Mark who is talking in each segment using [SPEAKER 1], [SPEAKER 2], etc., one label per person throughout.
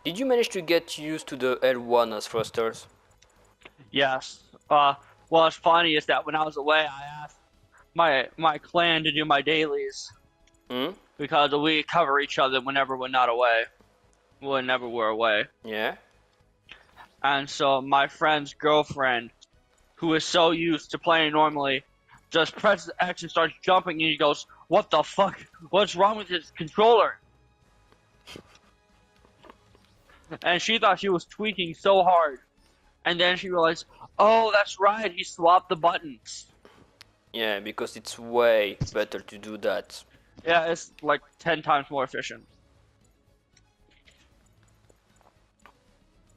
[SPEAKER 1] Did you manage to get used to the L1 as thrusters?
[SPEAKER 2] Yes. What's funny is that when I was away, I asked my clan to do my dailies
[SPEAKER 1] Hmm?
[SPEAKER 2] because we cover each other whenever we're not away, whenever we're away.
[SPEAKER 1] Yeah?
[SPEAKER 2] And so my friend's girlfriend, who is so used to playing normally, just presses X and starts jumping, and he goes, "What the fuck? What's wrong with his controller?" And she thought she was tweaking so hard, and then she realized, "Oh, that's right, he swapped the buttons."
[SPEAKER 1] Yeah, because it's way better to do that.
[SPEAKER 2] Yeah, it's like 10 times more efficient.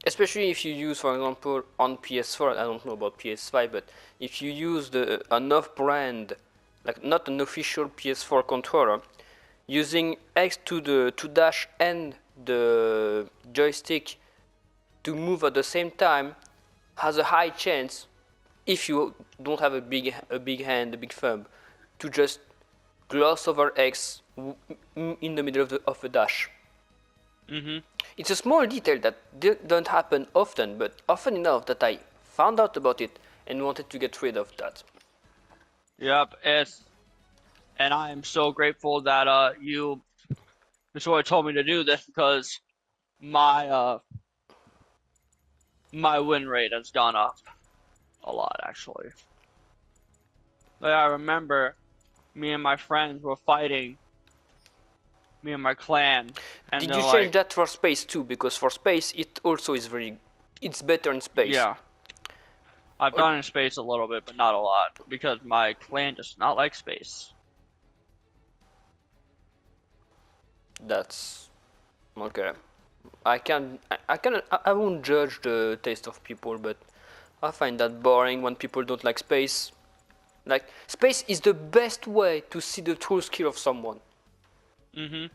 [SPEAKER 1] Especially if you use, for example, on PS4, I don't know about PS5, but if you use the an off-brand, like not an official PS4 controller, using X to dash and the joystick to move at the same time has a high chance, if you don't have a big hand, a big thumb, to just gloss over X in the middle of a dash.
[SPEAKER 2] Mm-hmm.
[SPEAKER 1] It's a small detail that don't happen often, but often enough that I found out about it and wanted to get rid of that.
[SPEAKER 2] Yep, and I am so grateful that you sort of told me to do this because my my win rate has gone up a lot actually. Like I remember me and my friends were fighting, me and my clan, and
[SPEAKER 1] Did
[SPEAKER 2] they're
[SPEAKER 1] you change
[SPEAKER 2] like,
[SPEAKER 1] that for space too? Because for space it also is it's better in space.
[SPEAKER 2] yeah, I've
[SPEAKER 1] Or,
[SPEAKER 2] done in space a little bit, but not a lot because my clan does not like space.
[SPEAKER 1] that's okay. I won't judge the taste of people, but I find that boring when people don't like space. Like space is the best way to see the true skill of someone.
[SPEAKER 2] Mm-hmm.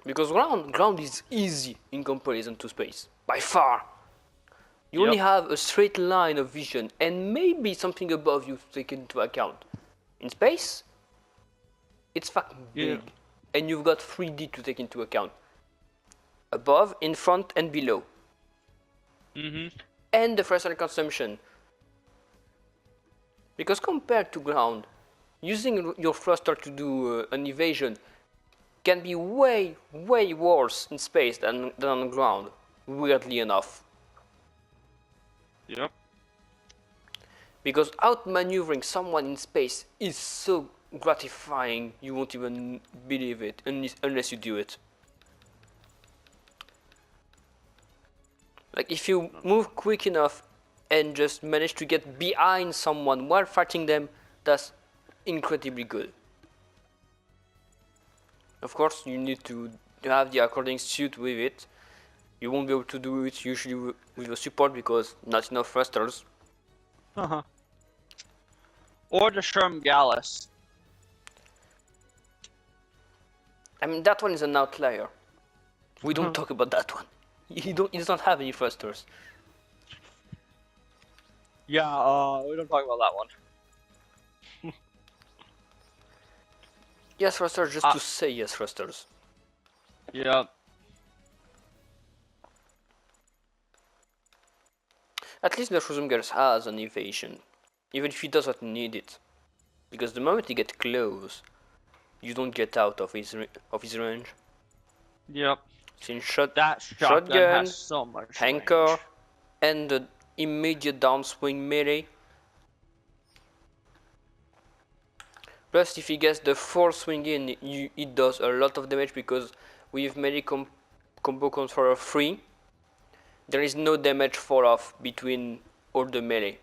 [SPEAKER 1] Because ground is easy in comparison to space, by far. You only
[SPEAKER 2] Yep.
[SPEAKER 1] have a straight line of vision and maybe something above you to take into account. In space, it's fucking
[SPEAKER 2] Yeah.
[SPEAKER 1] big, and you've got 3D to take into account. Above, in front, and below.
[SPEAKER 2] Mm-hmm.
[SPEAKER 1] And the thrust consumption. Because compared to ground, using your thruster to do an evasion can be way worse in space than on ground, weirdly enough.
[SPEAKER 2] Yep.
[SPEAKER 1] Because outmaneuvering someone in space is so gratifying, you won't even believe it unless you do it. Like if you move quick enough and just manage to get behind someone while fighting them, that's incredibly good. Of course, you need to have the according suit with it. You won't be able to do it usually with a support because not enough thrusters.
[SPEAKER 2] Uh-huh. Or the Sherm Gallus.
[SPEAKER 1] I mean, that one is an outlier. We don't talk about that one. He does not have any thrusters.
[SPEAKER 2] Yeah, we don't talk about that one.
[SPEAKER 1] Yes, thrusters, just to say yes, thrusters.
[SPEAKER 2] Yeah.
[SPEAKER 1] At least the Schwarzenegger has an evasion, even if he doesn't need it. Because the moment he gets close, you don't get out of his range.
[SPEAKER 2] Yep.
[SPEAKER 1] Since
[SPEAKER 2] That shotgun
[SPEAKER 1] shotgun,
[SPEAKER 2] has so much
[SPEAKER 1] anchor,
[SPEAKER 2] range.
[SPEAKER 1] and the immediate downswing melee. Plus, if he gets the full swing in, it does a lot of damage because with melee combo controller 3, there is no damage fall off between all the melee.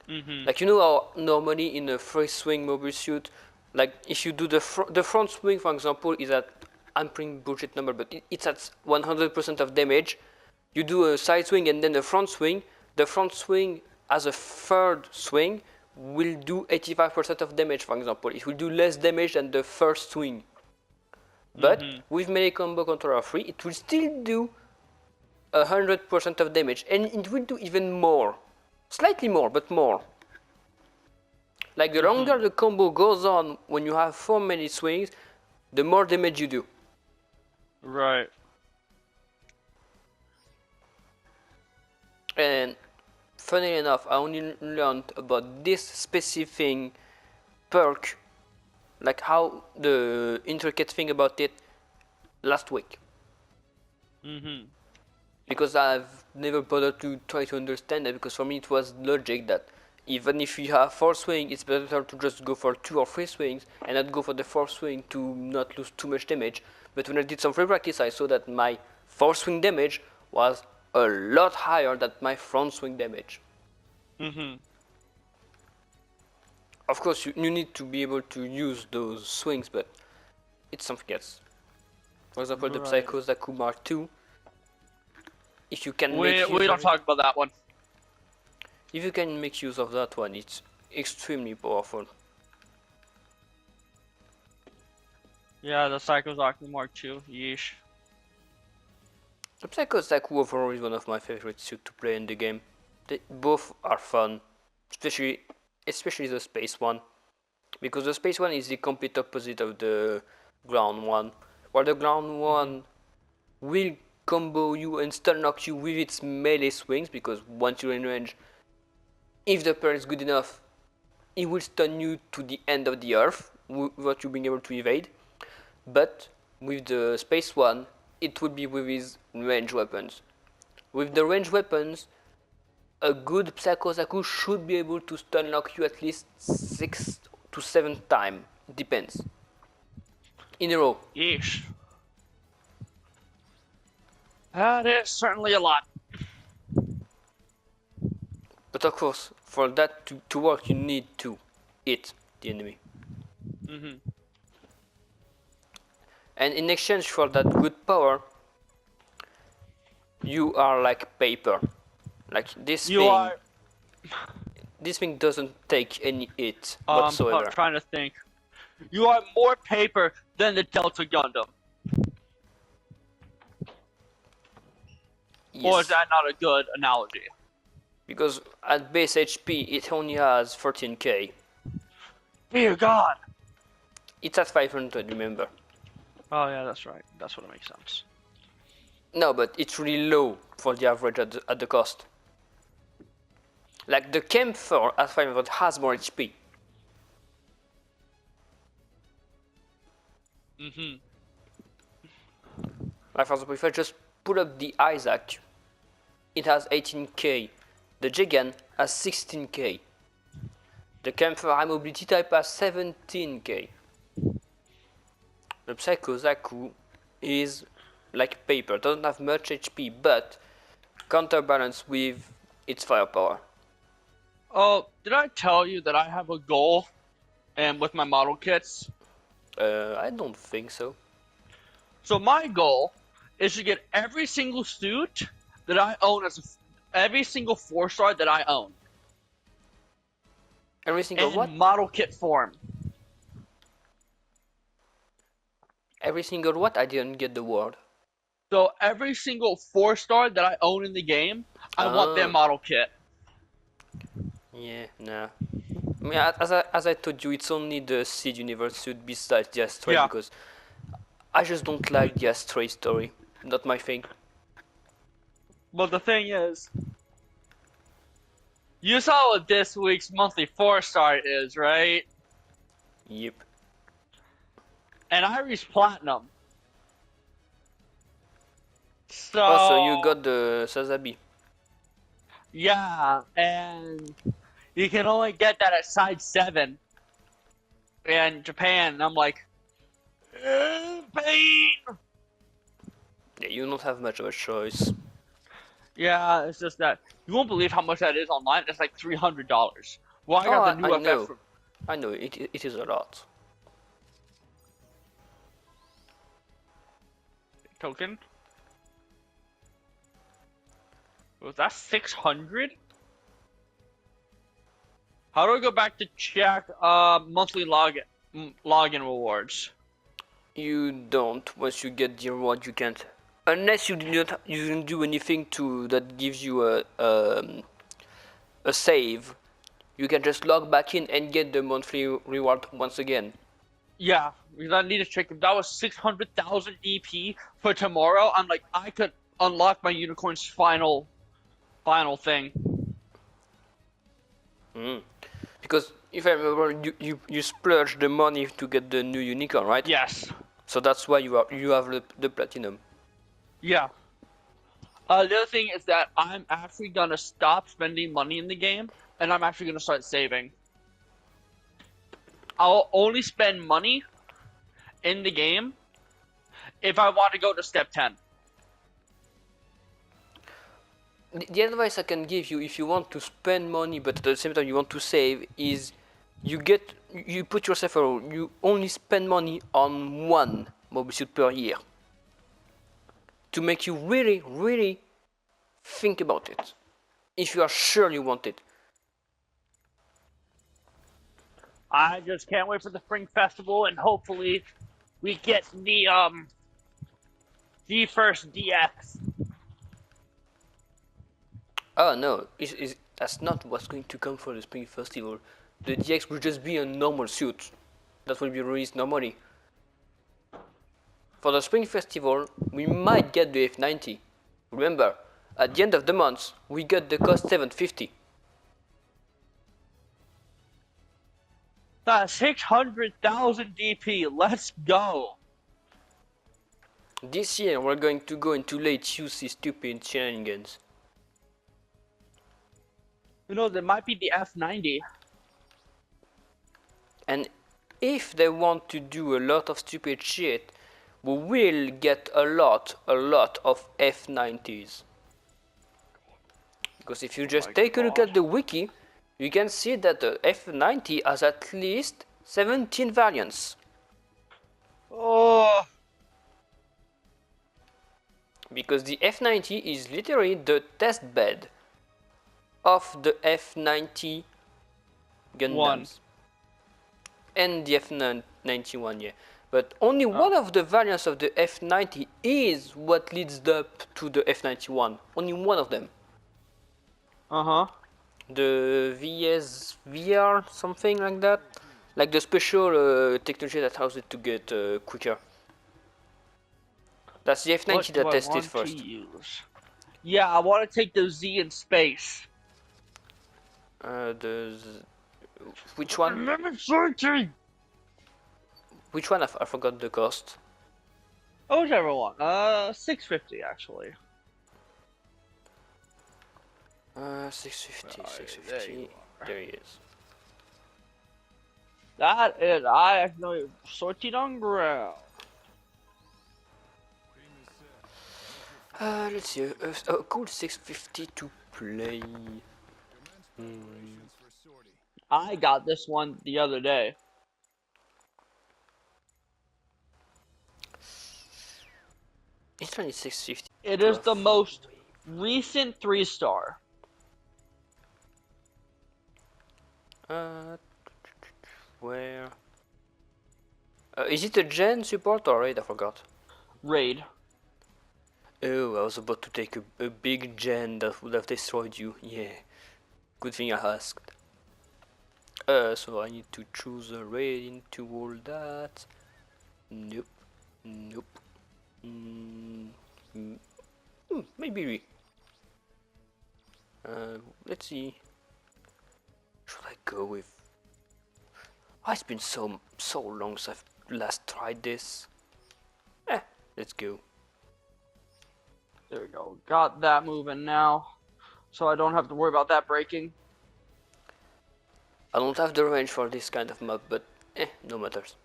[SPEAKER 2] Mm-hmm.
[SPEAKER 1] Like you know how normally in a free swing mobile suit, like if you do the front swing, for example, is at, I'm putting bullshit number, but it's at 100% of damage. You do a side swing and then a front swing. The front swing as a third swing will do 85% of damage, for example. It will do less damage than the first swing. But with melee combo controller 3, it will still do 100% of damage, and it will do even more. Slightly more, but more. Like the longer the combo goes on when you have 4 melee swings, the more damage you do.
[SPEAKER 2] Right.
[SPEAKER 1] And funny enough, I only learned about this specific perk, like how the intricate thing about it, last week.
[SPEAKER 2] Mm-hmm.
[SPEAKER 1] Because I've never bothered to try to understand it, because for me it was logic that even if you have 4 swings, it's better to just go for 2 or 3 swings and not go for the 4th swing to not lose too much damage. But when I did some free practice, I saw that my 4th swing damage was a lot higher than my front swing damage.
[SPEAKER 2] Mm-hmm.
[SPEAKER 1] Of course, you need to be able to use those swings, but it's something else. For example, the
[SPEAKER 2] Right.
[SPEAKER 1] Psycho Zaku Mark II, if you can
[SPEAKER 2] We
[SPEAKER 1] make use
[SPEAKER 2] don't
[SPEAKER 1] of it,
[SPEAKER 2] talk about that one.
[SPEAKER 1] if you can make use of that one, it's extremely powerful.
[SPEAKER 2] Yeah, the Psycho Zaku Mark II. Yeesh.
[SPEAKER 1] The Psycho Zaku overall is one of my favorite suits to play in the game. They both are fun, especially the space one, because the space one is the complete opposite of the ground one, while the ground one will combo you and stun knock you with its melee swings, because once you're in range, if the player is good enough, it will stun you to the end of the earth without you being able to evade. But with the space one, it would be with his range weapons. With the range weapons, a good Psycho Zaku should be able to stun lock you at least 6 to 7 times, depends, in a row.
[SPEAKER 2] Yeesh. That is certainly a lot.
[SPEAKER 1] But of course, for that to work, you need to hit the enemy.
[SPEAKER 2] Mm-hmm.
[SPEAKER 1] And in exchange for that good power, you are like paper. Like this thing doesn't take any hit whatsoever.
[SPEAKER 2] Trying to think. You are more paper than the Delta Gundam.
[SPEAKER 1] Yes.
[SPEAKER 2] Or is that not a good analogy?
[SPEAKER 1] Because at base HP, it only has 14k.
[SPEAKER 2] Dear God.
[SPEAKER 1] It's at 500, remember.
[SPEAKER 2] Oh yeah, that's right. That's what makes sense.
[SPEAKER 1] No, but it's really low for the average at the cost. Like the Camp 4 at 500 has more HP.
[SPEAKER 2] Mm-hmm.
[SPEAKER 1] Like for example, if I just pull up the Isaac, it has 18k. The Jigan has 16k. The Camp 4 High Mobility type has 17k. The Psycho Zaku is like paper, doesn't have much HP, but counterbalanced with its firepower.
[SPEAKER 2] Oh, did I tell you that I have a goal, and with my model kits?
[SPEAKER 1] I don't think so.
[SPEAKER 2] So my goal is to get every single suit that I own every single 4-star that I own.
[SPEAKER 1] Every single
[SPEAKER 2] in
[SPEAKER 1] what?
[SPEAKER 2] model kit form.
[SPEAKER 1] Every single what? I didn't get the word.
[SPEAKER 2] So every single 4-star that I own in the game, I want their model kit.
[SPEAKER 1] Yeah, nah. I mean, as I told you, it's only the Seed Universe suit besides the Astray, because I just don't like the Astray story. Not my thing.
[SPEAKER 2] But the thing is, you saw what this week's monthly 4-star is, right?
[SPEAKER 1] Yep.
[SPEAKER 2] And I reached platinum. So,
[SPEAKER 1] Also, you got the Sazabi.
[SPEAKER 2] Yeah, and you can only get that at side 7 in Japan. And I'm like, pain!
[SPEAKER 1] Yeah, you don't have much of a choice.
[SPEAKER 2] Yeah, it's just that you won't believe how much that is online. It's like $300. Well, I got the new
[SPEAKER 1] I know.
[SPEAKER 2] FF.
[SPEAKER 1] I know, it is a lot.
[SPEAKER 2] Token? Was that 600? How do I go back to check monthly login rewards?
[SPEAKER 1] You don't. Once you get the reward, you can't. Unless you didn't do anything that gives you a save, you can just log back in and get the monthly reward once again.
[SPEAKER 2] Yeah, because I need to check. If that was 600,000 EP for tomorrow, I'm like, I could unlock my unicorn's final final thing.
[SPEAKER 1] Because if I remember, you splurge the money to get the new unicorn, right?
[SPEAKER 2] Yes.
[SPEAKER 1] So that's why you have the platinum.
[SPEAKER 2] Yeah. The other thing is that I'm actually gonna stop spending money in the game, and I'm actually gonna start saving. I'll only spend money in the game if I want to go to step 10.
[SPEAKER 1] The advice I can give you if you want to spend money but at the same time you want to save is you put yourself a rule. You only spend money on one mobile suit per year to make you really think about it. If you are sure you want it.
[SPEAKER 2] I just can't wait for the Spring Festival, and hopefully we get the first DX.
[SPEAKER 1] Oh no, that's not what's going to come for the Spring Festival. The DX will just be a normal suit that will be released normally. For the Spring Festival, we might get the F90. Remember, at the end of the month, we get the cost 750.
[SPEAKER 2] That's 600,000 DP. Let's go.
[SPEAKER 1] This year, we're going to go into late UC stupid shenanigans.
[SPEAKER 2] Who knows? It might be the F90.
[SPEAKER 1] And if they want to do a lot of stupid shit, we will get a lot of F90s. Because if you just take a look at the wiki, you can see that the F90 has at least 17 variants.
[SPEAKER 2] Oh.
[SPEAKER 1] Because the F90 is literally the test bed of the F90 Gundams. And the F91, yeah. But only one of the variants of the F90 is what leads up to the F91. Only one of them.
[SPEAKER 2] Uh-huh.
[SPEAKER 1] The VR, something like that. Like the special technology that allows it to get quicker. That's the F90 that tested first.
[SPEAKER 2] Yeah, I want to take the Z in space.
[SPEAKER 1] Which one? Which one? I forgot the cost.
[SPEAKER 2] Oh, whichever one. 650 actually.
[SPEAKER 1] 650. There he is.
[SPEAKER 2] That is, I actually sorted on ground.
[SPEAKER 1] Let's see. A cool 650 to play.
[SPEAKER 2] I got this one the other day.
[SPEAKER 1] It's only 650.
[SPEAKER 2] It is the most recent 3-star.
[SPEAKER 1] Where? Is it a gen support or raid? I forgot.
[SPEAKER 2] Raid.
[SPEAKER 1] Oh, I was about to take a big gen that would have destroyed you. Yeah. Good thing I asked. So I need to choose a raid into all that. Nope. Maybe. Let's see. Should I go with? Oh, it's been so long since I've last tried this. Let's go.
[SPEAKER 2] There we go. Got that moving now, so I don't have to worry about that breaking.
[SPEAKER 1] I don't have the range for this kind of map, but no matters.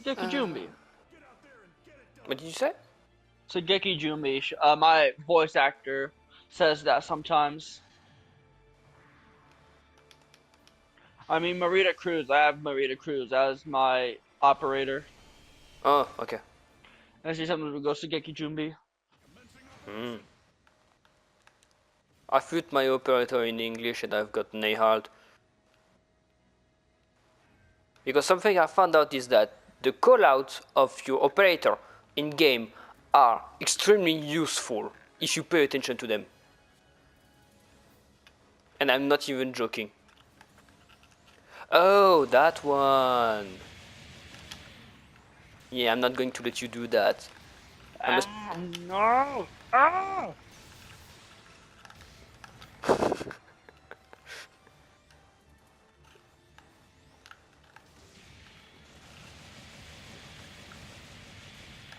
[SPEAKER 2] Geki Jumbi.
[SPEAKER 1] What did you say?
[SPEAKER 2] So Geki Jumbi. My voice actor says that sometimes. I mean Marita Cruz. I have Marita Cruz as my operator.
[SPEAKER 1] Oh, okay.
[SPEAKER 2] And she sometimes goes to Geki Jumbi.
[SPEAKER 1] I put my operator in English and I've got Nehald. Because something I found out is that the callouts of your operator in game are extremely useful if you pay attention to them. And I'm not even joking. Oh, that one. Yeah, I'm not going to let you do that. I must.
[SPEAKER 2] No! Ah!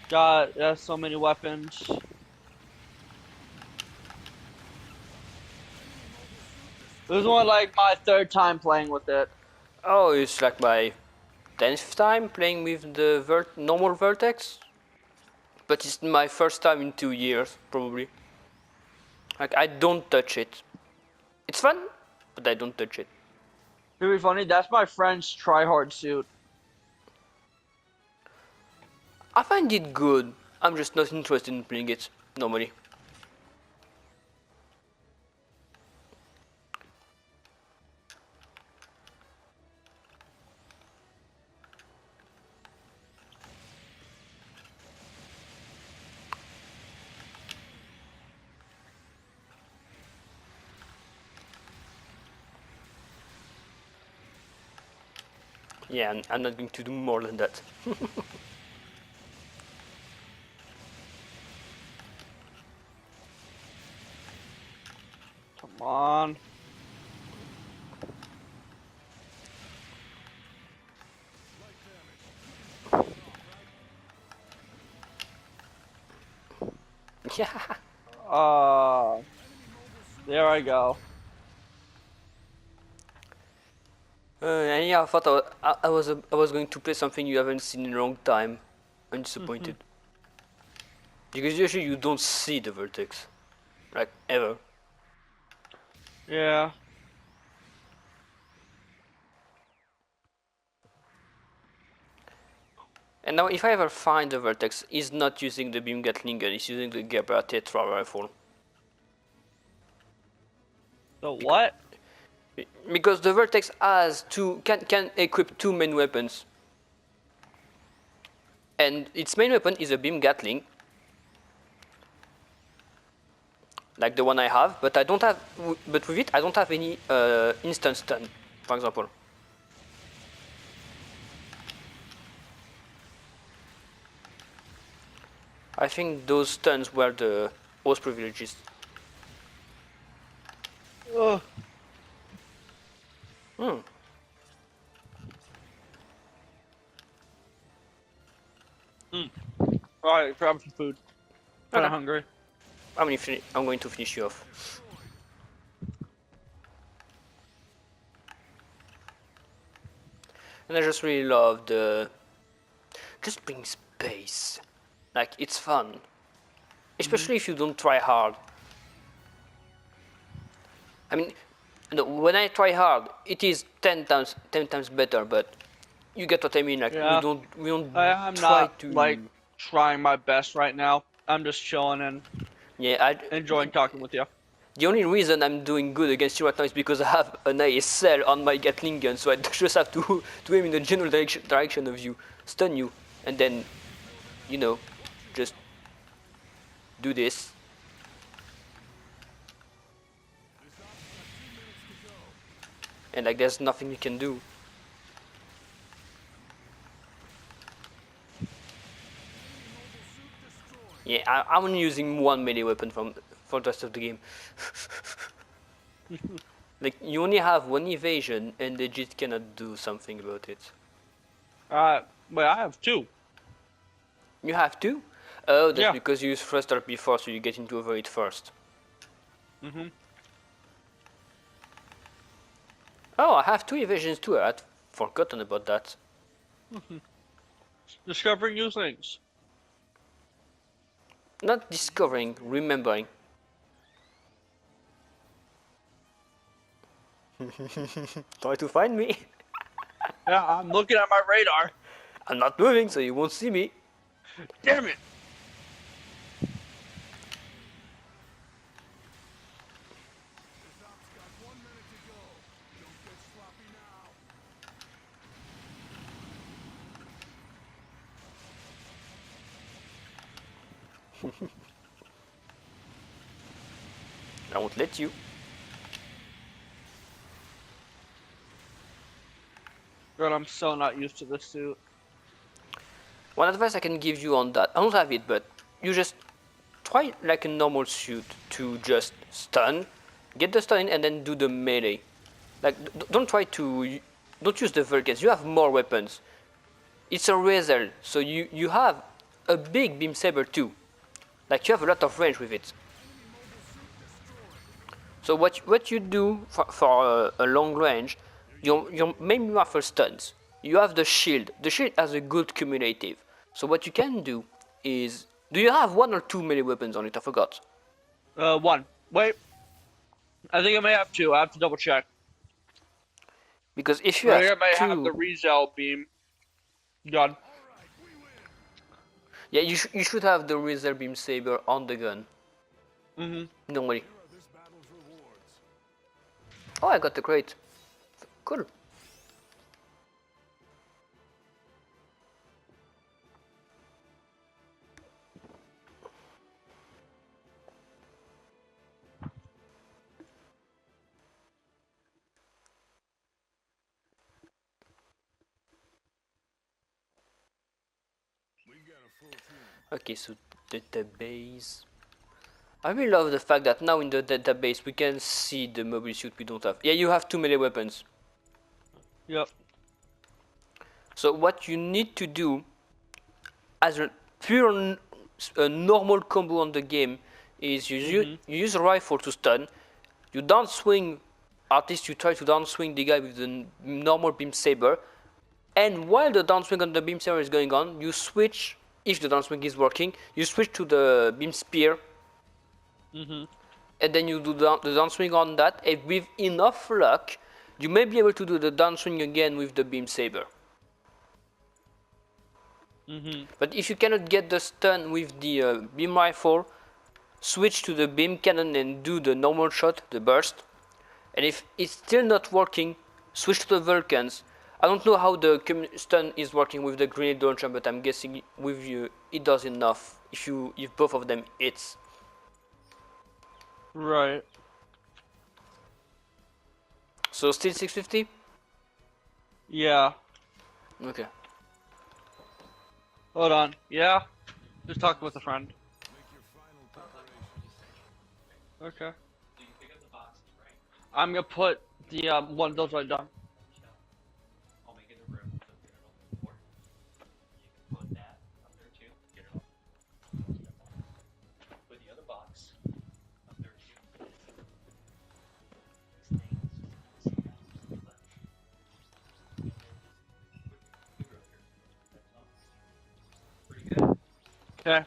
[SPEAKER 2] God, there's so many weapons. This is only like my third time playing with it.
[SPEAKER 1] Oh, it's like my 10th time playing with the normal vertex, but it's my first time in 2 years, probably. Like, I don't touch it. It's fun, but I don't touch it.
[SPEAKER 2] To be funny, that's my friend's tryhard suit.
[SPEAKER 1] I find it good. I'm just not interested in playing it normally. Yeah, I'm not going to do more than that.
[SPEAKER 2] Come on.
[SPEAKER 1] Yeah.
[SPEAKER 2] There I go.
[SPEAKER 1] And yeah, I thought I was going to play something you haven't seen in a long time. I'm disappointed. Because usually you don't see the vertex. Like, ever.
[SPEAKER 2] Yeah.
[SPEAKER 1] And now if I ever find the vertex, he's not using the beam Gatling gun, he's using the Gebra Tetra rifle.
[SPEAKER 2] So what?
[SPEAKER 1] Because the vertex has can equip two main weapons. And its main weapon is a beam Gatling, like the one I have, but I don't have. But with it, I don't have any instant stun, for example. I think those stuns were the most privileges.
[SPEAKER 2] Ugh.
[SPEAKER 1] Hmm.
[SPEAKER 2] Alright, grab some food. Kinda
[SPEAKER 1] Okay.
[SPEAKER 2] hungry.
[SPEAKER 1] I'm going to finish you off. And I just really love the just bring space. Like, it's fun, especially if you don't try hard. I mean, when I try hard, it is 10 times better. But you get what I mean. Like,
[SPEAKER 2] Yeah.
[SPEAKER 1] we don't
[SPEAKER 2] I'm
[SPEAKER 1] try
[SPEAKER 2] not like
[SPEAKER 1] to.
[SPEAKER 2] trying my best right now. I'm just chilling and
[SPEAKER 1] Yeah,
[SPEAKER 2] enjoying talking with you.
[SPEAKER 1] the only reason I'm doing good against you right now is because I have an ASL on my Gatling gun, so I just have to aim in the general direction of you, stun you, and then, you know, just do this. And like, there's nothing you can do. Yeah, I'm only using one melee weapon for the rest of the game. Like, you only have one evasion, and they just cannot do something about it.
[SPEAKER 2] But I have two.
[SPEAKER 1] You have two? Oh, that's
[SPEAKER 2] Yeah.
[SPEAKER 1] because you used thruster before, so you get into overheat first.
[SPEAKER 2] Mm-hmm.
[SPEAKER 1] Oh, I have two evasions too. I had forgotten about that.
[SPEAKER 2] Discovering new things.
[SPEAKER 1] Not discovering, remembering. Try to find me.
[SPEAKER 2] Yeah, I'm looking at my radar.
[SPEAKER 1] I'm not moving, so you won't see me.
[SPEAKER 2] Damn it!
[SPEAKER 1] I won't let you.
[SPEAKER 2] God, I'm so not used to this suit.
[SPEAKER 1] One advice I can give you on that, I don't have it, but you just try like a normal suit to just stun, get the stun in, and then do the melee. Like, don't try to, don't use the Vulcans. You have more weapons. It's a Razor, so you have a big beam saber too. Like, you have a lot of range with it. So what you do for a long range, your main rifle stuns. You have the shield. The shield has a good cumulative. So what you can do is, do you have one or two melee weapons on it? I forgot.
[SPEAKER 2] One. Wait. I think I may have two. I have to double check.
[SPEAKER 1] Because if you
[SPEAKER 2] I think
[SPEAKER 1] have
[SPEAKER 2] I may have the
[SPEAKER 1] two,
[SPEAKER 2] Rezell beam gun.
[SPEAKER 1] yeah, you should have the Razor beam saber on the gun. Normally. Oh, I got the crate. Cool. Okay, so database. I really love the fact that now in the database we can see the mobile suit we don't have. Yeah, you have two melee weapons.
[SPEAKER 2] Yep.
[SPEAKER 1] So what you need to do as a pure normal combo on the game is you use a rifle to stun, you downswing, at least you try to downswing the guy with the normal beam saber, and while the downswing on the beam saber is going on, you switch, if the downswing is working, you switch to the beam spear, and then you do the downswing on that, and with enough luck, you may be able to do the downswing again with the beam saber. But if you cannot get the stun with the beam rifle, switch to the beam cannon and do the normal shot, the burst. And if it's still not working, switch to the Vulcans. I don't know how the stun is working with the grenade launcher, but I'm guessing with you it does enough if both of them hits.
[SPEAKER 2] Right.
[SPEAKER 1] So still 650?
[SPEAKER 2] Yeah.
[SPEAKER 1] Okay.
[SPEAKER 2] Hold on. Yeah. Just talking with a friend. Okay. I'm gonna put the one of those right down. Okay.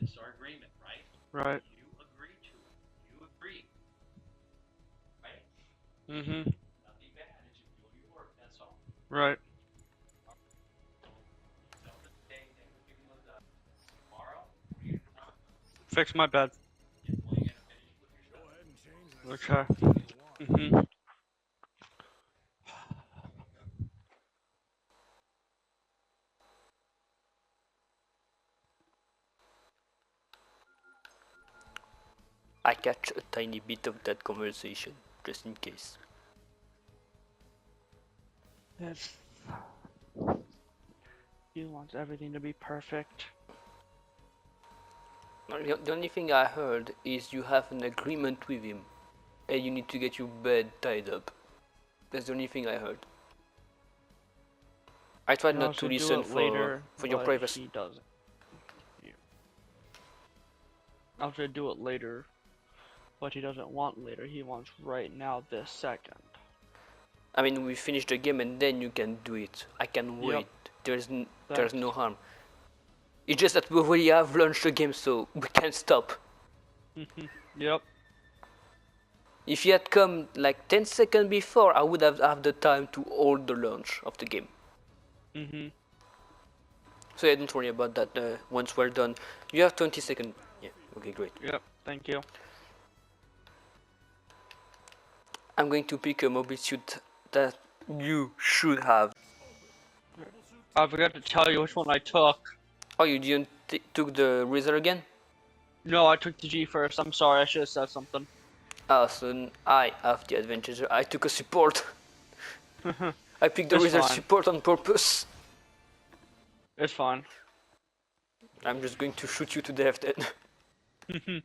[SPEAKER 2] It's our agreement, right? Right. You agree to it. You agree. Right? Nothing bad. It's just doing your work, that's all. Right. Fix my bed. Okay.
[SPEAKER 1] I catch a tiny bit of that conversation, just in case.
[SPEAKER 2] Yes. He wants everything to be perfect.
[SPEAKER 1] The only thing I heard is you have an agreement with him, and you need to get your bed tied up. That's the only thing I heard. I tried not to listen for your privacy.
[SPEAKER 2] He doesn't. I'll try to do it later. What he doesn't want later, he wants right now, this second.
[SPEAKER 1] I mean, we finish the game and then you can do it. I can wait. There's no harm. It's just that we already have launched the game, so we can't stop.
[SPEAKER 2] Yep.
[SPEAKER 1] If you had come like 10 seconds before, I would have the time to hold the launch of the game. So yeah, don't worry about that. Once we're done, you have 20 seconds. Yeah. Okay, great.
[SPEAKER 2] Yep. Thank you.
[SPEAKER 1] I'm going to pick a mobile suit that you should have.
[SPEAKER 2] I forgot to tell you which one I took.
[SPEAKER 1] Oh, you didn't took the Razor again?
[SPEAKER 2] No, I took the G first. I'm sorry. I should have said something.
[SPEAKER 1] Ah, so I have the advantage. I took a support. I picked the
[SPEAKER 2] It's
[SPEAKER 1] Razor
[SPEAKER 2] fine.
[SPEAKER 1] support on purpose.
[SPEAKER 2] It's fine.
[SPEAKER 1] I'm just going to shoot you to death then.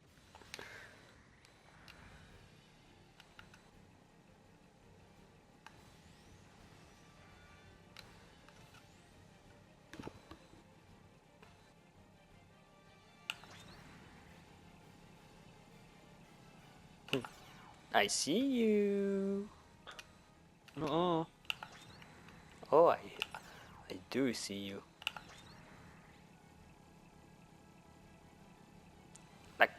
[SPEAKER 1] I see you.
[SPEAKER 2] Oh.
[SPEAKER 1] Oh, I do see you. Like,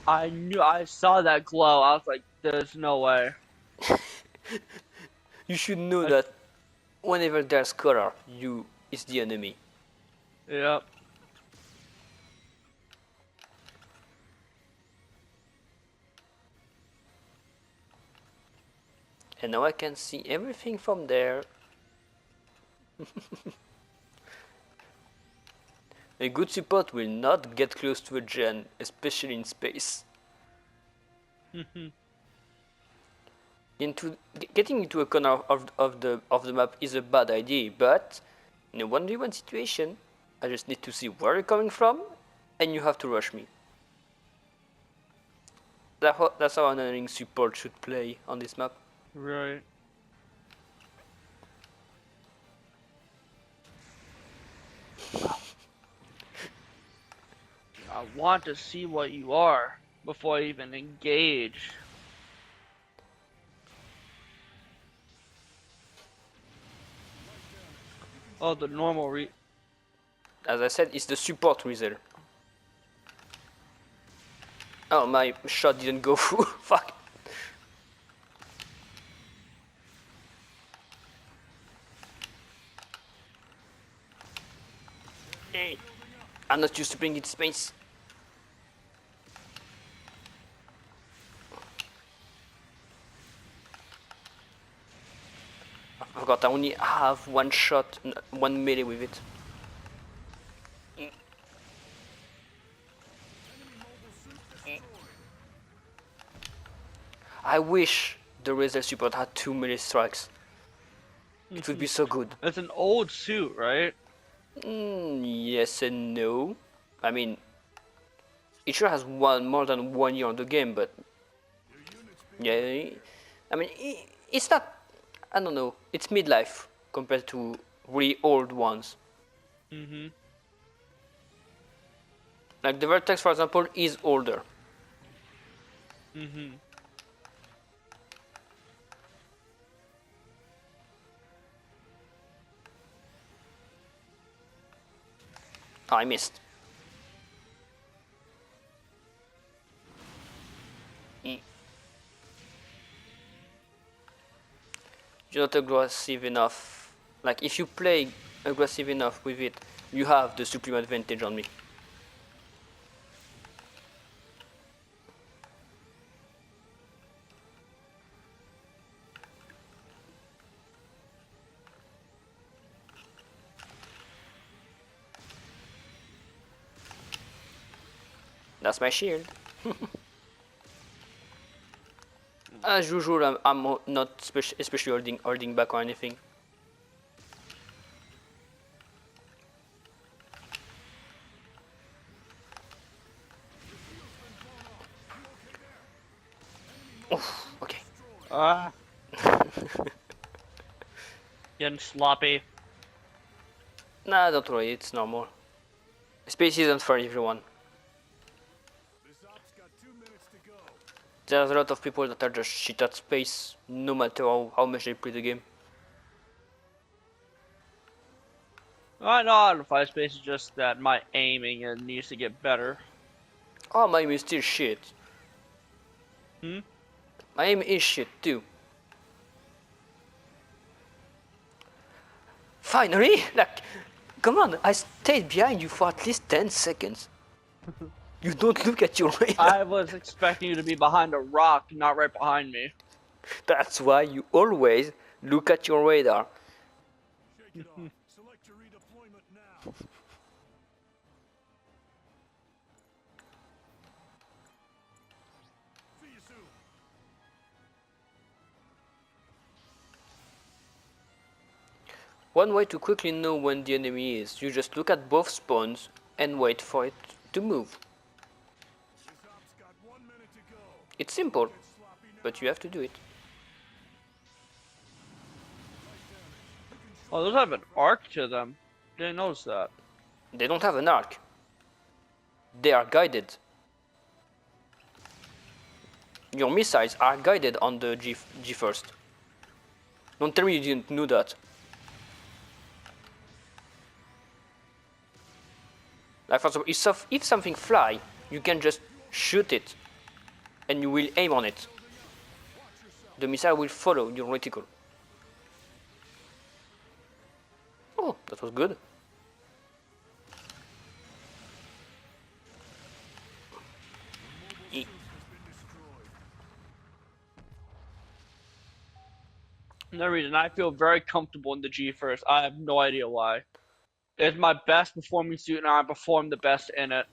[SPEAKER 2] I saw that glow. I was like, there's no way.
[SPEAKER 1] you should know that whenever there's color, you is the enemy.
[SPEAKER 2] Yep.
[SPEAKER 1] And now I can see everything from there. A good support will not get close to a gen, especially in space. Getting into a corner of the map is a bad idea, but in a 1v1 situation, I just need to see where you're coming from, and you have to rush me. That's how an enemy support should play on this map.
[SPEAKER 2] Right. I want to see what you are before I even engage. Oh, the normal
[SPEAKER 1] As I said, it's the support wizard. Oh, my shot didn't go through. Fuck. Hey, I'm not used to playing in space. I forgot I only have one shot, one melee with it. I wish the Razor support had 2 melee strikes. It would be so good.
[SPEAKER 2] It's an old suit, right?
[SPEAKER 1] Yes and no. I mean, it sure has more than 1 year on the game, but yeah, I mean, it's not. I don't know. It's midlife compared to really old ones. Like the Vertex, for example, is older. Oh, I missed. You're not aggressive enough. Like if you play aggressive enough with it, you have the supreme advantage on me. That's my shield. As usual, I'm not especially holding back or anything. Oof, okay.
[SPEAKER 2] Ah. Getting sloppy.
[SPEAKER 1] Nah, don't worry, it's normal. Space isn't for everyone. There's a lot of people that are just shit at space, no matter how much they play the game.
[SPEAKER 2] I know how to fight space, it's just that my aiming needs to get better.
[SPEAKER 1] Oh, my aim is still shit.
[SPEAKER 2] Hmm?
[SPEAKER 1] My aim is shit too. Finally! Like, come on, I stayed behind you for at least 10 seconds. You don't look at your radar.
[SPEAKER 2] I was expecting you to be behind a rock, not right behind me.
[SPEAKER 1] That's why you always look at your radar.
[SPEAKER 3] Shake it off. Select your redeployment now. See you soon.
[SPEAKER 1] One way to quickly know when the enemy is, you just look at both spawns and wait for it to move.
[SPEAKER 3] This op's got 1 minute to go.
[SPEAKER 1] It's simple,
[SPEAKER 3] Get sloppy now.
[SPEAKER 1] but you have to do it.
[SPEAKER 2] Oh, those have an arc to them. Didn't notice that.
[SPEAKER 1] They don't have an arc. They are guided. Your missiles are guided on the G1st. Don't tell me you didn't know that. Like for example, if something fly, you can just shoot it and you will aim on it. The missile will follow your reticle. Oh, that was good.
[SPEAKER 2] No reason. I feel very comfortable in the G1st. I have no idea why. It's my best performing suit, and I perform the best in it.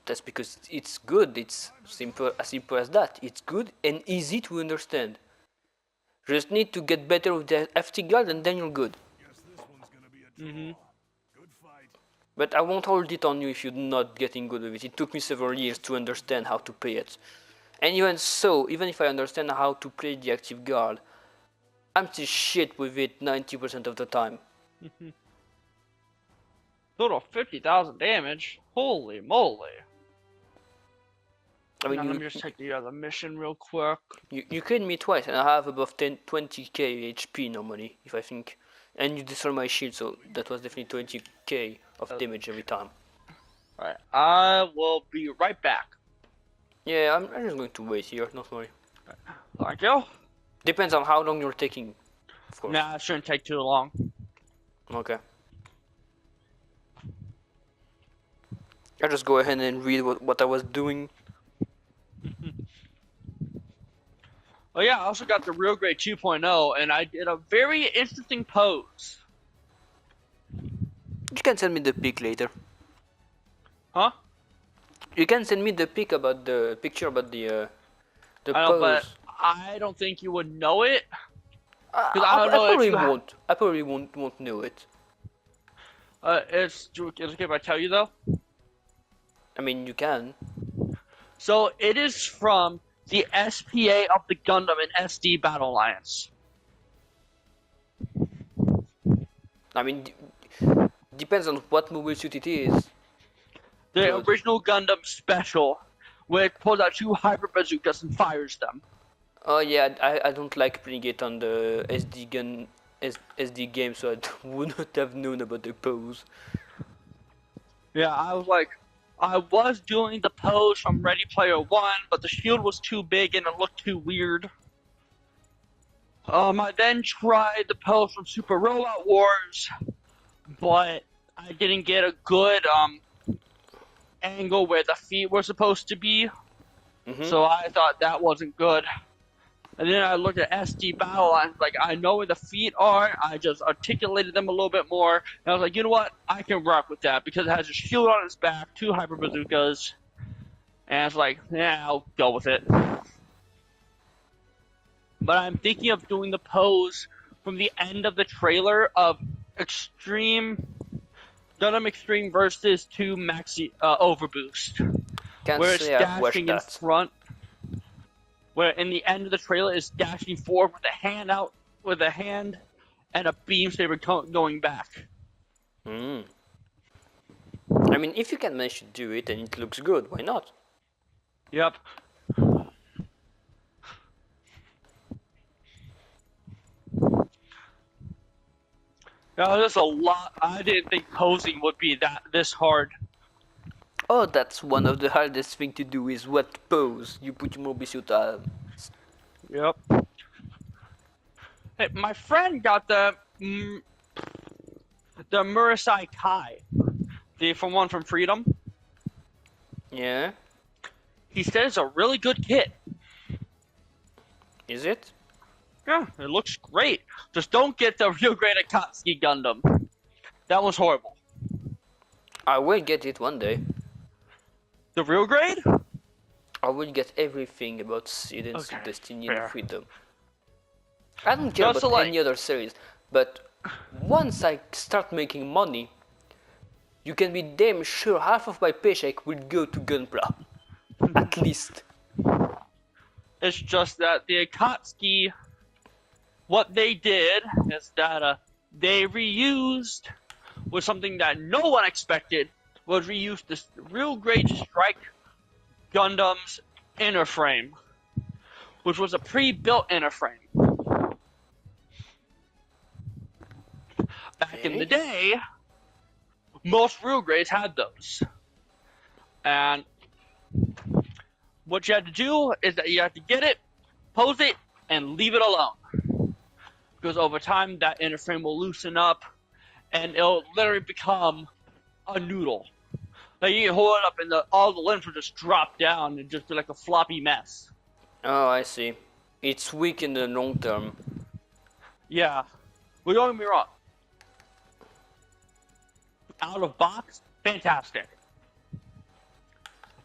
[SPEAKER 1] That's because it's good. It's simple, as simple as that. It's good and easy to understand. Just need to get better with the FT guard and then you're good.
[SPEAKER 3] Guess this one's gonna be a draw. Good fight.
[SPEAKER 1] But I won't hold it on you if you're not getting good with it. It took me several years to understand how to play it. And even so, even if I understand how to play the active guard, I'm still shit with it 90% of the time.
[SPEAKER 2] Total 50,000 damage. Holy moly.
[SPEAKER 1] I mean,
[SPEAKER 2] Now, let me just check the other mission real quick.
[SPEAKER 1] you killed me twice and I have above 20k HP normally, if I think. And you destroy my shield, so that was definitely 20k of damage every time.
[SPEAKER 2] Alright, I will be right back.
[SPEAKER 1] Yeah, I'm just going to wait here, don't worry.
[SPEAKER 2] Thank you.
[SPEAKER 1] Depends on how long you're taking, of course.
[SPEAKER 2] Nah, it shouldn't take too long.
[SPEAKER 1] Okay. I'll just go ahead and read what I was doing.
[SPEAKER 2] Oh yeah, I also got the Real Grade 2.0, and I did a very interesting pose.
[SPEAKER 1] You can send me the pic later.
[SPEAKER 2] Huh?
[SPEAKER 1] You can send me the pic about the picture about the
[SPEAKER 2] I know,
[SPEAKER 1] pose.
[SPEAKER 2] but I don't think you would know it.
[SPEAKER 1] I
[SPEAKER 2] don't know if
[SPEAKER 1] probably
[SPEAKER 2] you
[SPEAKER 1] won't. I probably won't know it.
[SPEAKER 2] It's okay if I tell you though.
[SPEAKER 1] I mean, you can.
[SPEAKER 2] So it is from the SPA of the Gundam in SD Battle Alliance.
[SPEAKER 1] I mean, depends on what mobile suit it is.
[SPEAKER 2] The
[SPEAKER 1] Good.
[SPEAKER 2] original Gundam Special, where it pulls out 2 hyper bazookas and fires them.
[SPEAKER 1] Oh yeah, I don't like playing it on the SD game, so I would not have known about the pose.
[SPEAKER 2] Yeah, I was doing the pose from Ready Player One, but the shield was too big and it looked too weird. I then tried the pose from Super Robot Wars, but I didn't get a good angle where the feet were supposed to be, so I thought that wasn't good. And then I looked at SD Battle, and like, I know where the feet are, I just articulated them a little bit more, and I was like, you know what, I can rock with that, because it has a shield on its back, 2 hyper bazookas, and it's like, yeah, I'll go with it. But I'm thinking of doing the pose from the end of the trailer of Gundam Extreme versus 2 Maxi Overboost,
[SPEAKER 1] Can't
[SPEAKER 2] where it's
[SPEAKER 1] say I've watched
[SPEAKER 2] dashing in
[SPEAKER 1] that.
[SPEAKER 2] front. Where in the end of the trailer is dashing forward with a hand out, with a hand, and a beam saber going back.
[SPEAKER 1] I mean, if you can manage to do it and it looks good, why not?
[SPEAKER 2] Yep. Now, there's a lot. I didn't think posing would be this hard.
[SPEAKER 1] Oh, that's one of the hardest thing to do is what pose you put your mobile suit on.
[SPEAKER 2] Yep. Hey, my friend got the Murasai Kai, the from one from Freedom.
[SPEAKER 1] Yeah,
[SPEAKER 2] He said it's a really good kit.
[SPEAKER 1] is it?
[SPEAKER 2] Yeah, it looks great. Just don't get the real great Akatsuki Gundam. That was horrible.
[SPEAKER 1] I will get it one day.
[SPEAKER 2] The real grade?
[SPEAKER 1] I will get everything about Students
[SPEAKER 2] Okay,
[SPEAKER 1] of Destiny
[SPEAKER 2] fair.
[SPEAKER 1] and Freedom. I don't care
[SPEAKER 2] Just
[SPEAKER 1] about
[SPEAKER 2] like-
[SPEAKER 1] any other series, but once I start making money, you can be damn sure half of my paycheck will go to Gunpla. At least.
[SPEAKER 2] It's just that the Akatsuki, what they did is that they reused was something that no one expected, was reused this real great Strike Gundam's inner frame, which was a pre-built inner frame. Back in the day, most real grades had those. And what you had to do is that you had to get it, pose it, and leave it alone. Because over time, that inner frame will loosen up, and it'll literally become a noodle. Like you can hold it up, and all the limbs will just drop down and just be like a floppy mess.
[SPEAKER 1] Oh, I see. It's weak in the long term.
[SPEAKER 2] Yeah, but don't get me wrong. Out of box, fantastic.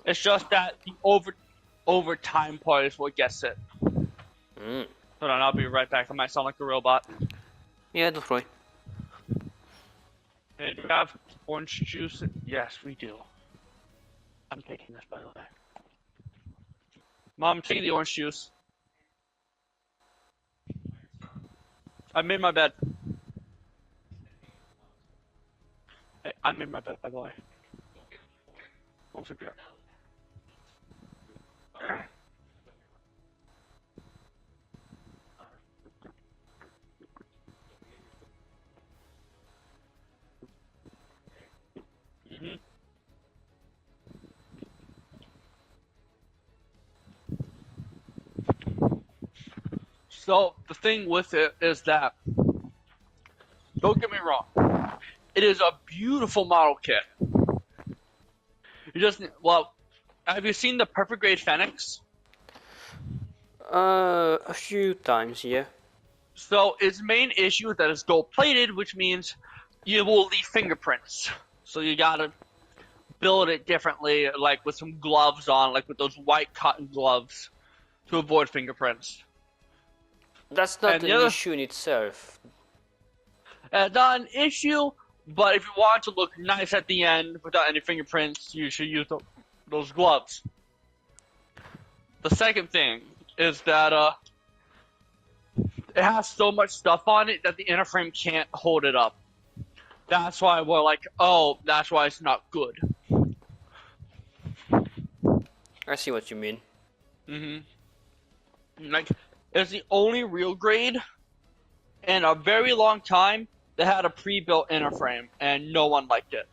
[SPEAKER 2] It's just that the over time part is what gets it.
[SPEAKER 1] Mm.
[SPEAKER 2] Hold on, I'll be right back. I might sound like a robot.
[SPEAKER 1] Yeah, don't worry.
[SPEAKER 2] Hey, do we have orange juice? Yes, we do. I'm taking this, by the way. Mom, take the orange juice. I made my bed. Hey, I made my bed, by the way. Don't forget. So the thing with it is that, don't get me wrong, it is a beautiful model kit. You just well, have you seen the Perfect Grade Phoenix?
[SPEAKER 1] A few times, yeah.
[SPEAKER 2] So its main issue is that it's gold plated, which means you will leave fingerprints. So you gotta build it differently, like with some gloves on, like with those white cotton gloves, to avoid fingerprints.
[SPEAKER 1] That's not
[SPEAKER 2] And
[SPEAKER 1] an
[SPEAKER 2] the other-
[SPEAKER 1] issue in itself.
[SPEAKER 2] Not an issue, but if you want to look nice at the end without any fingerprints, you should use those gloves. The second thing is that it has so much stuff on it that the inner frame can't hold it up. That's why we're like, oh, that's why it's not good.
[SPEAKER 1] I see what you mean.
[SPEAKER 2] Like, it's the only real grade in a very long time that had a pre-built inner frame, and no one liked it.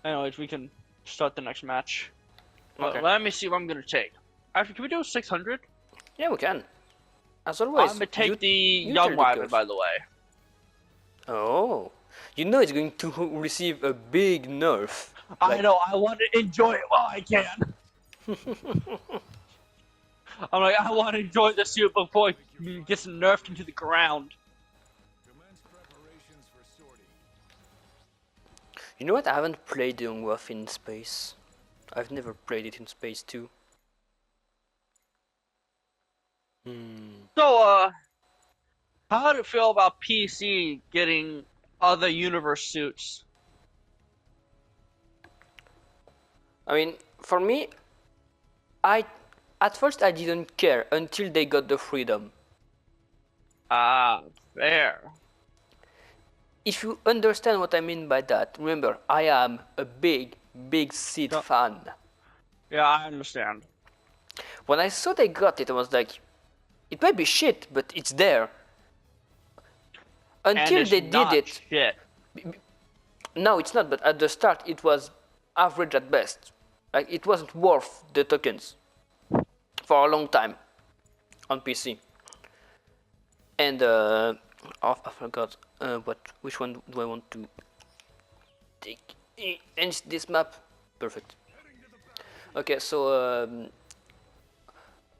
[SPEAKER 2] Anyways, we can start the next match.
[SPEAKER 1] Okay.
[SPEAKER 2] Let me see what I'm gonna take. Actually, can we do 600?
[SPEAKER 1] Yeah, we can. As
[SPEAKER 2] I'm
[SPEAKER 1] always.
[SPEAKER 2] gonna take the
[SPEAKER 1] you
[SPEAKER 2] young
[SPEAKER 1] tell the
[SPEAKER 2] wagon,
[SPEAKER 1] curve.
[SPEAKER 2] by the way.
[SPEAKER 1] Oh. You know it's going to receive a big nerf.
[SPEAKER 2] I know, I want to enjoy it while I can. I'm like, I want to enjoy the suit before it gets nerfed into the ground.
[SPEAKER 3] Commence preparations for sortie.
[SPEAKER 1] You know what? I haven't played Young Wolf in space. I've never played it in space too.
[SPEAKER 2] So, how do you feel about PC getting other universe suits?
[SPEAKER 1] I mean, for me, at first I didn't care until they got the freedom.
[SPEAKER 2] Ah, fair.
[SPEAKER 1] If you understand what I mean by that, remember, I am a big Sid
[SPEAKER 2] Yeah.
[SPEAKER 1] fan.
[SPEAKER 2] Yeah, I understand.
[SPEAKER 1] When I saw they got it, I was like, it might be shit, but it's there.
[SPEAKER 2] and
[SPEAKER 1] Until
[SPEAKER 2] it's
[SPEAKER 1] they did
[SPEAKER 2] not
[SPEAKER 1] it.
[SPEAKER 2] shit.
[SPEAKER 1] No, it's not. But at the start, it was average at best. Like it wasn't worth the tokens for a long time on PC. And I forgot which one do I want to take? And it's this map, perfect. Okay, so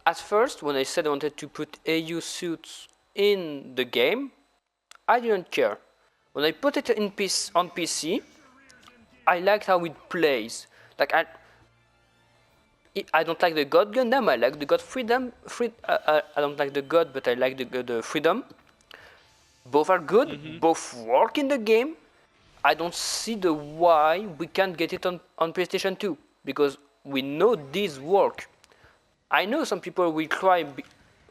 [SPEAKER 1] at first, when I said I wanted to put AU suits in the game, I didn't care. When I put it on PC, I liked how it plays. Like I don't like the God Gundam. I like the God Freedom. I don't like the God, but I like the Freedom. Both are good. Both work in the game. I don't see the why we can't get it on PlayStation 2 because we know these work. I know some people will cry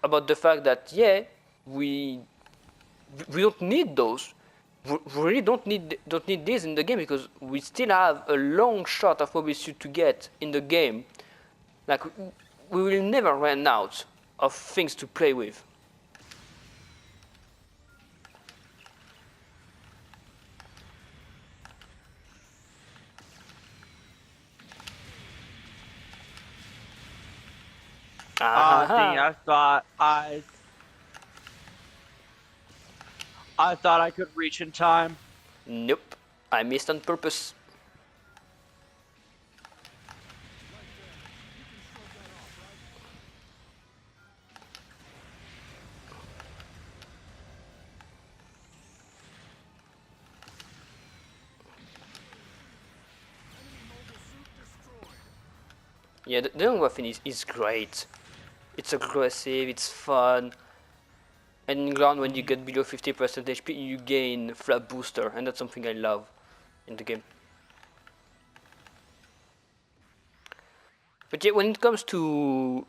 [SPEAKER 1] about the fact that we we don't need those. We really don't need this in the game because we still have a long shot of Mobile Suit to get in the game. Like we will never run out of things to play with.
[SPEAKER 2] Dang, I thought I could reach in time.
[SPEAKER 1] Nope, I missed on purpose. Yeah, the young weapon is great. It's aggressive, it's fun. And in ground, when you get below 50% HP, you gain flap booster, and that's something I love in the game. But yeah, when it comes to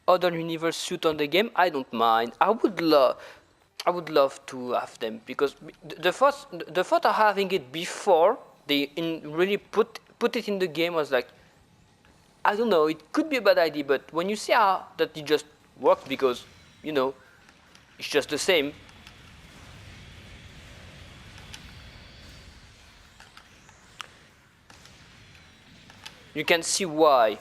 [SPEAKER 1] other universe suit on the game, I don't mind. I would love to have them because the thought of having it before they really put it in the game was like, I don't know, it could be a bad idea, but when you see how that it just works because it's just the same. You can see why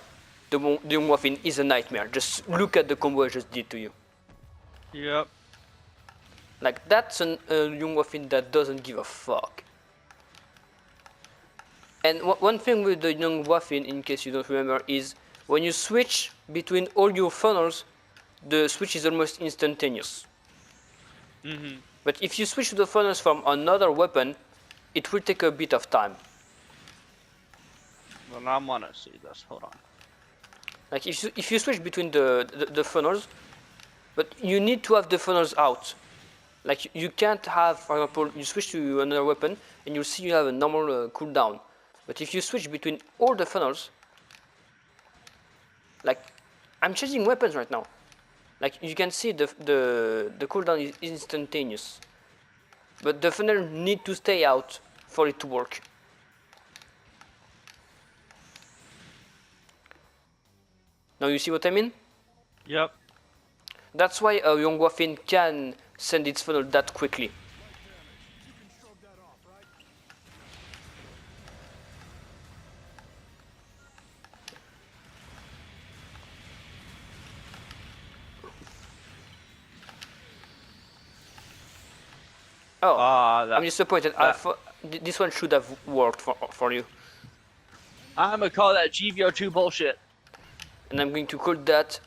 [SPEAKER 1] the Muffin is a nightmare. Just look at the combo I just did to you.
[SPEAKER 2] Yep.
[SPEAKER 1] Like that's a young Muffin that doesn't give a fuck. And one thing with the young Muffin, in case you don't remember, is when you switch between all your funnels, the switch is almost instantaneous. But if you switch to the funnels from another weapon, it will take a bit of time.
[SPEAKER 2] Well, I want to see this. Hold on.
[SPEAKER 1] Like if you switch between the funnels, but you need to have the funnels out. Like you can't have, for example, you switch to another weapon and you'll see you have a normal cooldown. But if you switch between all the funnels, like I'm changing weapons right now. Like you can see the cooldown is instantaneous. But the funnel need to stay out for it to work. Now you see what I mean?
[SPEAKER 2] Yep.
[SPEAKER 1] That's why a young Waffin can send its funnel that quickly. Oh, I'm disappointed. This one should have worked for you.
[SPEAKER 2] I'm gonna call that MGBO2 bullshit.
[SPEAKER 1] And I'm going to call that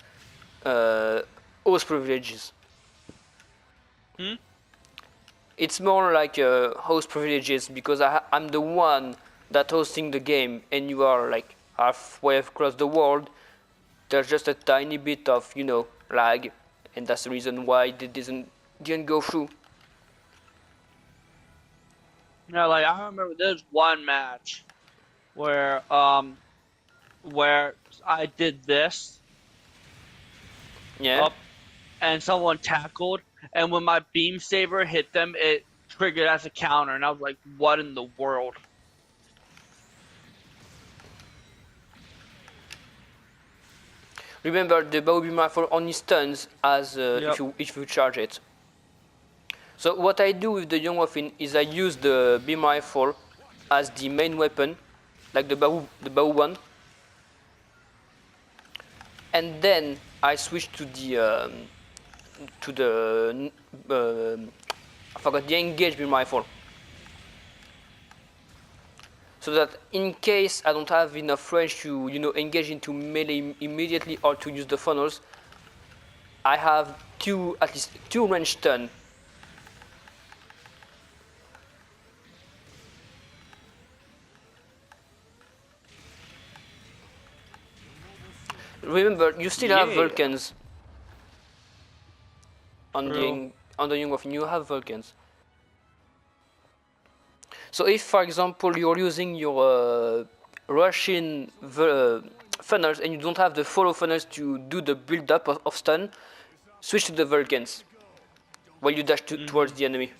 [SPEAKER 1] host privileges. It's more like host privileges because I'm the one that hosting the game and you are like halfway across the world. There's just a tiny bit of, lag, and that's the reason why it didn't go through.
[SPEAKER 2] Yeah, like I remember there's one match where I did this.
[SPEAKER 1] Yeah.
[SPEAKER 2] Up, and someone tackled, and when my beam saber hit them, it triggered as a counter, and I was like, "What in the world?"
[SPEAKER 1] Remember, the bow beam rifle only stuns as if you charge it. So what I do with the Young Waffin is I use the beam rifle as the main weapon, like the Bao one, and then I switch to the I forgot the engaged beam rifle. So that in case I don't have enough range to engage into melee immediately or to use the funnels, I have at least two range stun. Remember, you still have Vulcans on the Young Waffen. You have Vulcans. So if, for example, you're using your Russian funnels and you don't have the follow funnels to do the build-up of stun, switch to the Vulcans while you dash towards the enemy.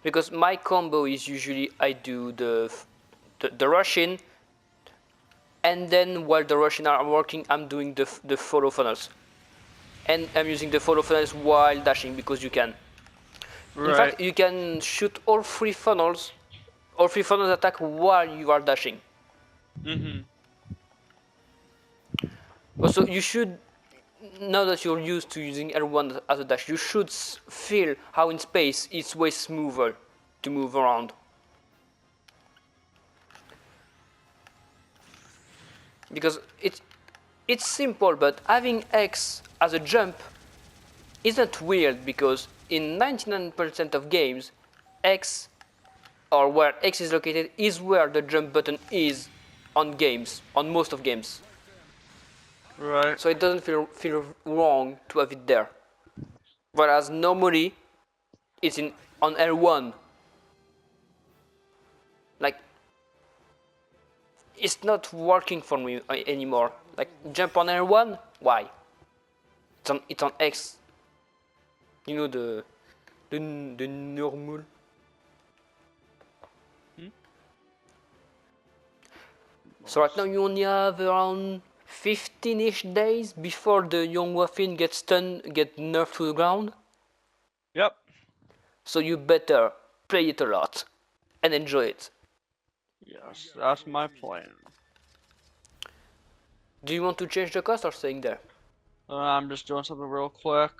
[SPEAKER 1] Because my combo is usually I do the Russian, and then while the Russian are working, I'm doing the follow funnels. And I'm using the follow funnels while dashing because you can.
[SPEAKER 2] Right.
[SPEAKER 1] In fact, you can shoot all three funnels attack while you are dashing. Also, you should, now that you're used to using L1 as a dash, you should feel how in space it's way smoother to move around. Because it's simple, but having X as a jump isn't weird, because in 99% of games, X, or where X is located, is where the jump button is on most of games.
[SPEAKER 2] Right.
[SPEAKER 1] So it doesn't feel wrong to have it there. Whereas normally, it's on L1. Like, it's not working for me anymore. Like, jump on L1? Why? It's on X. You know the normal. So right now you only have around 15-ish days before the Young Waffin gets nerfed to the ground.
[SPEAKER 2] Yep.
[SPEAKER 1] So you better play it a lot and enjoy it.
[SPEAKER 2] Yes, that's my plan.
[SPEAKER 1] Do you want to change the cost or staying there?
[SPEAKER 2] I'm just doing something real quick.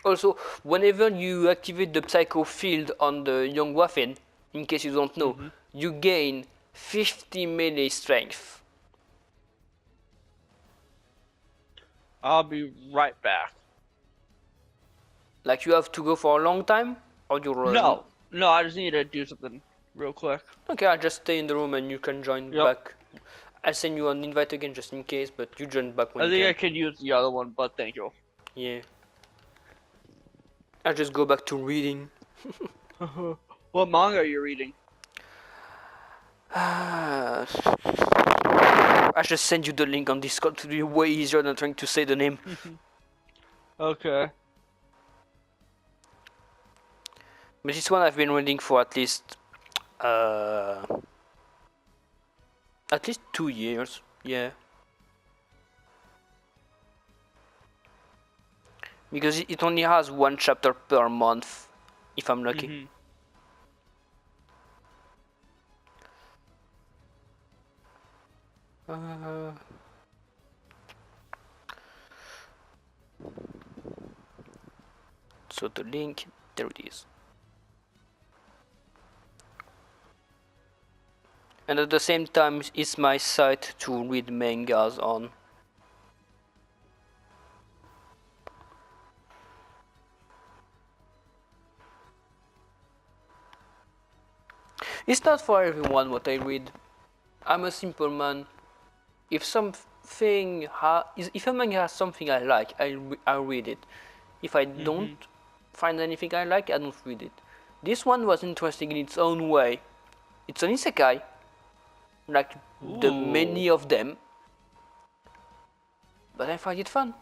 [SPEAKER 1] Also, whenever you activate the Psycho field on the Young Waffen, in case you don't know, you gain 50 melee strength.
[SPEAKER 2] I'll be right back.
[SPEAKER 1] Like, you have to go for a long time, or you're
[SPEAKER 2] No, I just need to do something real quick.
[SPEAKER 1] Okay, I'll just stay in the room and you can join back. I'll send you an invite again just in case, but you join back when
[SPEAKER 2] I
[SPEAKER 1] you
[SPEAKER 2] think
[SPEAKER 1] can.
[SPEAKER 2] I could use the other one, but thank you.
[SPEAKER 1] Yeah. I'll just go back to reading.
[SPEAKER 2] What manga are you reading?
[SPEAKER 1] I should send you the link on Discord to be way easier than trying to say the name.
[SPEAKER 2] Okay.
[SPEAKER 1] But this one I've been reading for at least 2 years. Yeah. Because it only has one chapter per month, if I'm lucky. So the link, there it is. And at the same time, it's my site to read mangas on. It's not for everyone what I read. I'm a simple man. If if a manga has something I like, I'll read it. If I don't find anything I like, I don't read it. This one was interesting in its own way. It's an isekai, like the many of them, but I find it fun.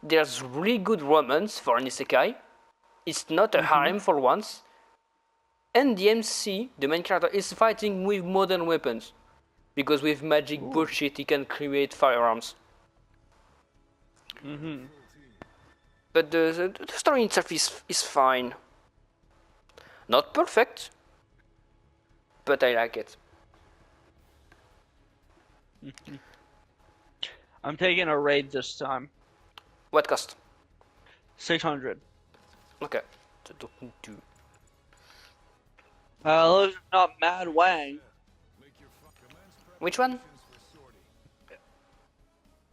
[SPEAKER 1] There's really good romance for an isekai. It's not a harem for once. And the MC, the main character, is fighting with modern weapons. Because with magic bullshit, he can create firearms. But the story itself is fine. Not perfect, but I like it.
[SPEAKER 2] I'm taking a raid this time.
[SPEAKER 1] What cost?
[SPEAKER 2] 600.
[SPEAKER 1] Okay. So don't need to.
[SPEAKER 2] Those are not Mad Wang.
[SPEAKER 1] Which one?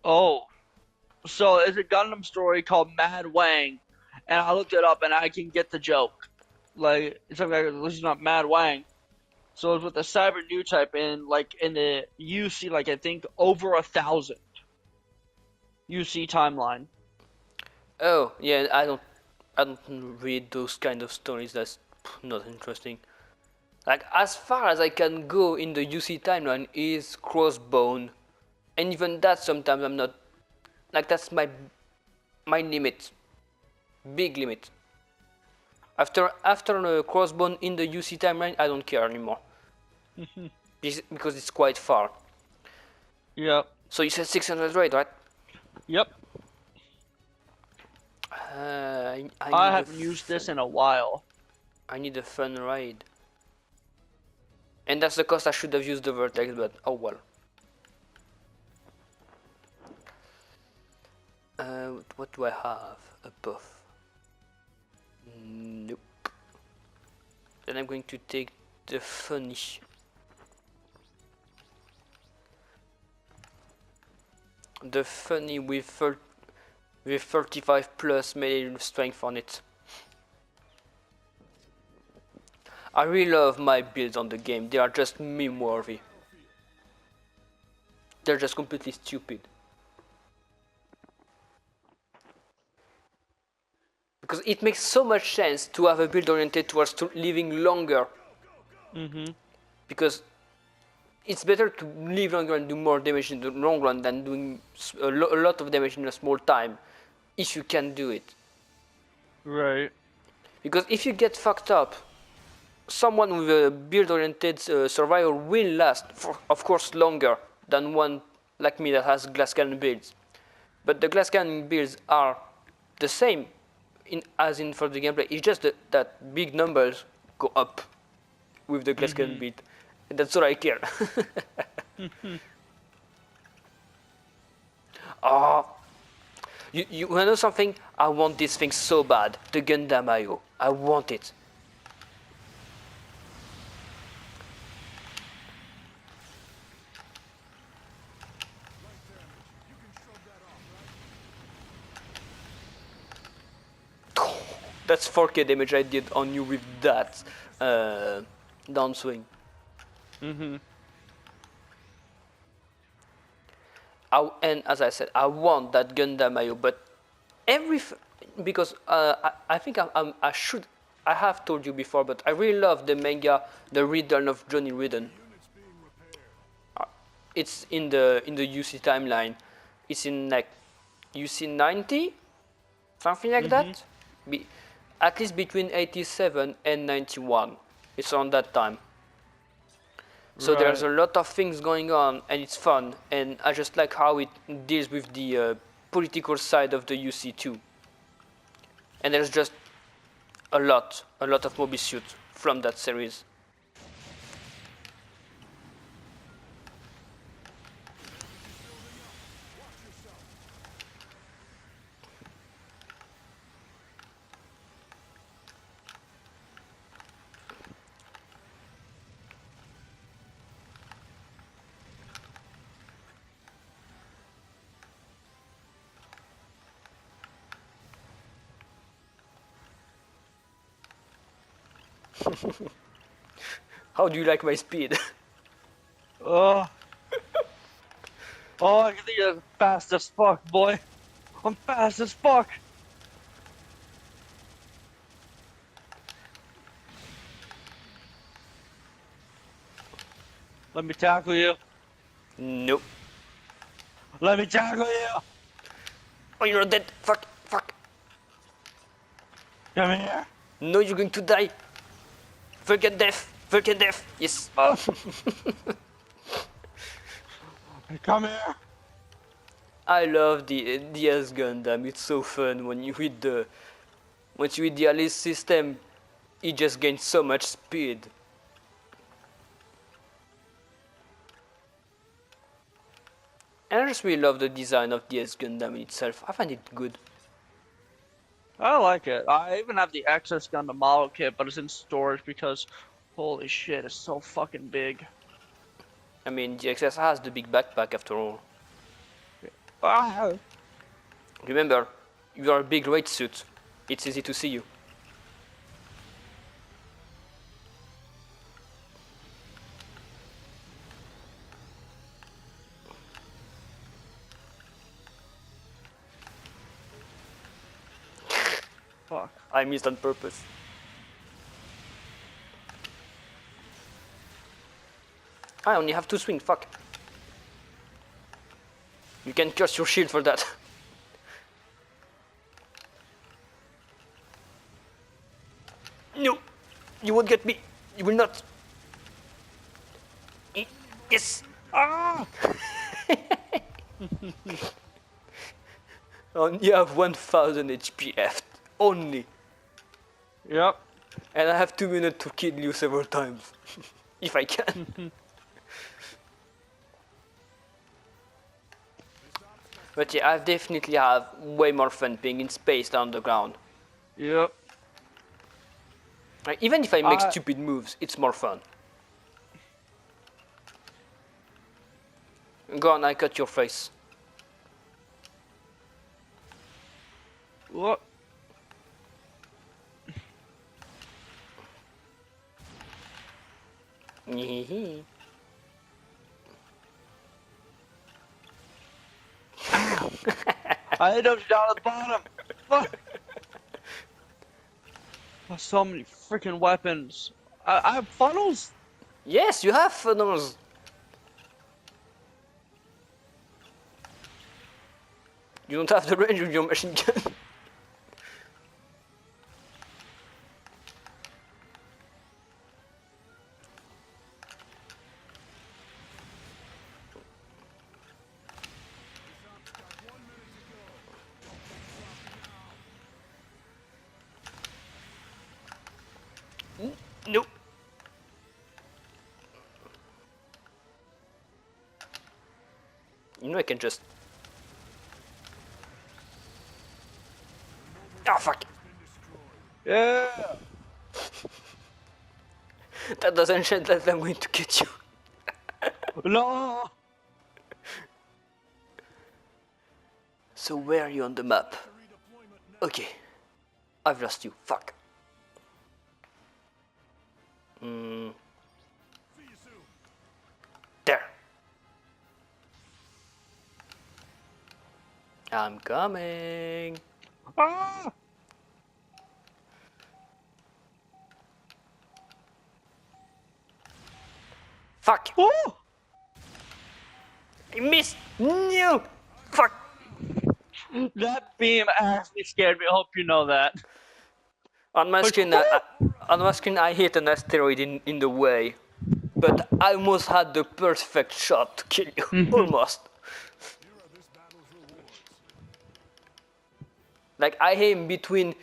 [SPEAKER 2] Oh. So it's a Gundam story called Mad Wang. And I looked it up and I can get the joke. Like, it's like, this is not Mad Wang. So it's with the cyber new type in, like, in the UC, like, I think over 1,000 UC timeline.
[SPEAKER 1] Oh yeah, I don't read those kind of stories. That's not interesting. Like as far as I can go in the UC timeline is Crossbone, and even that sometimes I'm not. Like that's my limit, big limit. After Crossbone in the UC timeline, I don't care anymore. Because it's quite far.
[SPEAKER 2] Yep.
[SPEAKER 1] So you said 600 raid, right?
[SPEAKER 2] Yep. I haven't used this in a while.
[SPEAKER 1] I need a fun raid. And that's the cost I should have used the vertex, but oh well. What do I have? A buff. Nope. Then I'm going to take the funny. The funny with 35 plus melee strength on it. I really love my builds on the game. They are just meme worthy. They're just completely stupid. Because it makes so much sense to have a build oriented towards living longer. Because it's better to live longer and do more damage in the long run than doing a lot of damage in a small time, if you can do it.
[SPEAKER 2] Right.
[SPEAKER 1] Because if you get fucked up, someone with a build-oriented survival will last, for, of course, longer than one like me that has glass cannon builds. But the glass cannon builds are the same as in for the gameplay. It's just that big numbers go up with the glass cannon build. And that's all I care. You wanna know something? I want this thing so bad. The Gundam IO. I want it. That's 4k damage I did on you with that downswing. And as I said, I want that Gundam IO, but because I think I have told you before, but I really love the manga, The Return of Johnny Ridden. It's in the UC timeline. It's in like UC 90, something like that. At least between 87 and 91. It's on that time. So there's a lot of things going on, and it's fun. And I just like how it deals with the political side of the UC2. And there's just a lot of Moby Suit from that series. How do you like my speed?
[SPEAKER 2] Oh, I can think you're fast as fuck, boy. I'm fast as fuck. Let me tackle you.
[SPEAKER 1] Nope.
[SPEAKER 2] Let me tackle you.
[SPEAKER 1] Oh, you're dead. Fuck.
[SPEAKER 2] Come here.
[SPEAKER 1] No, you're going to die. Vulcan death! Vulcan death! Yes!
[SPEAKER 2] Oh. Come here.
[SPEAKER 1] I love the DS Gundam. It's so fun when you read the Alice system. It just gains so much speed. And I just really love the design of DS Gundam in itself. I find it good.
[SPEAKER 2] I like it. I even have the Access Gundam model kit, but it's in storage because, holy shit, it's so fucking big.
[SPEAKER 1] I mean, the XS has the big backpack after all.
[SPEAKER 2] Ah.
[SPEAKER 1] Remember, you are a big red suit. It's easy to see you.
[SPEAKER 2] Fuck.
[SPEAKER 1] I missed on purpose. I only have 2 swings, fuck. You can curse your shield for that. No! You won't get me! You will not! Yes!
[SPEAKER 2] Ah!
[SPEAKER 1] You have 1000 HP left. Only.
[SPEAKER 2] Yep.
[SPEAKER 1] And I have 2 minutes to kill you several times. If I can. But yeah, I definitely have way more fun being in space than on the ground.
[SPEAKER 2] Yep.
[SPEAKER 1] Like, even if I make stupid moves, it's more fun. Go on, I cut your face.
[SPEAKER 2] What? I hit him down at the bottom. Fuck. There's so many freaking weapons. I have funnels.
[SPEAKER 1] Yes, you have funnels. You don't have the range of your machine gun. Nope. You know I can just... Oh fuck!
[SPEAKER 2] Yeah.
[SPEAKER 1] That doesn't show that I'm going to get you.
[SPEAKER 2] No.
[SPEAKER 1] So where are you on the map? Okay. I've lost you. Fuck. There. I'm coming.
[SPEAKER 2] Ah.
[SPEAKER 1] Fuck.
[SPEAKER 2] Ooh.
[SPEAKER 1] I missed. No. Fuck.
[SPEAKER 2] That beam actually scared me. I hope you know that.
[SPEAKER 1] On my screen, I hit an asteroid in the way, but I almost had the perfect shot to kill you. Almost. Like I aim between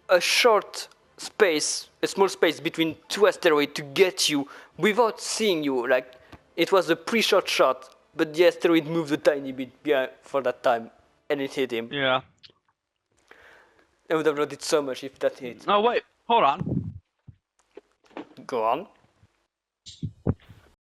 [SPEAKER 1] a short space, a small space between 2 asteroids to get you without seeing you. Like it was a pre-shot shot, but the asteroid moved a tiny bit behind for that time, and it hit him.
[SPEAKER 2] Yeah.
[SPEAKER 1] I would have loved it so much if that hit.
[SPEAKER 2] Oh wait, hold on.
[SPEAKER 1] Go on.